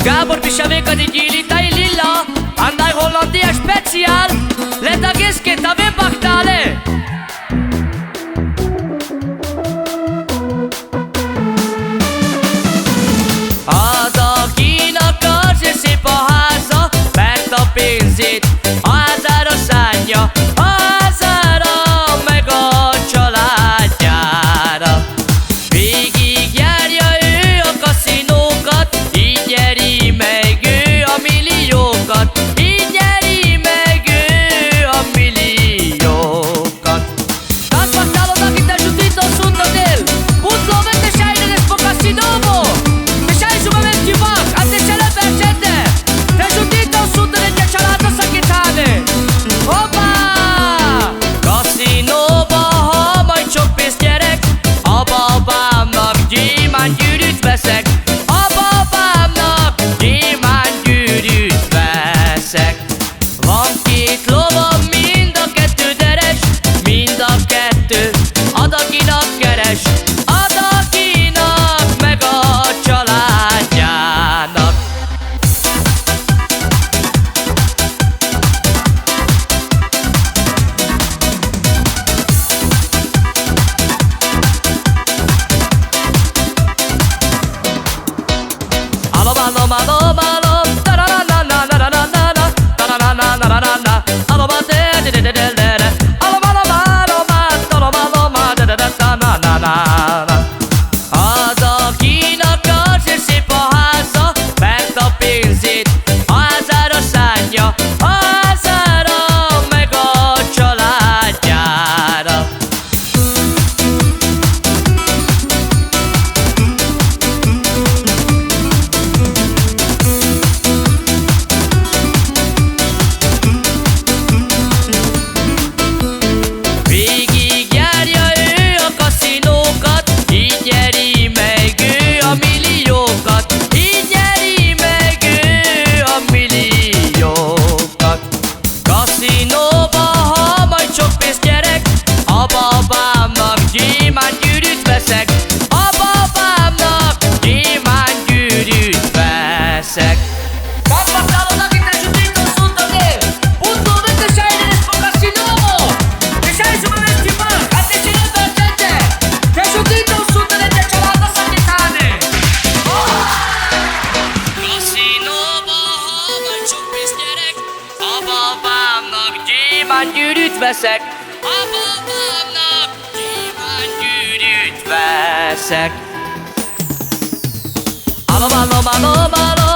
Gábor pisavék az így tai lilla, andai Hollandia speciál, leta geszkét a webbaktale. Az, akinek az szép a háza, mert a pénzét a házára szánja, a házára meg a családjára. Végig járja ő a kaszinókat, így nyeri meg ő a milliókat, így nyeri meg ő a milliókat. Tak pasalo da kita jutito sunto del, putlo vete shaire despo casinovo. Gyűrűt veszek, a babámnak gyémántgyűrűt veszek. Van két lovam, mind a kettő deres, mind a kettő ad, akinak keres, ad, akinak meg a családjának. Alom, alom, alom, da da da da da da da da da da da da da da da. Alom, de de de de de de. Alom, alom, alom, alom, alom, da da da da da da da. Az, akinek az szép a háza, mert a pénzét a házára szánja, a házára meg a családjára. Kaszinóba, ha majd sok pénzt nyerek, a babámnak gyémántgyűrűt veszek, a babámnak gyémántgyűrűt veszek. Tak pasalo da kita jutito sunto del, putlo vete shaire despo casinovo. Te shaire su vesti par, attenzione per gente. Te jutito sunto del te családra szakítani. Kaszinóba, ha majd sok pénzt nyerek, a babámnak gyémántgyűrűt veszek, a babámnak gyémántgyűrűt veszek. Alom, alom, alom, alom.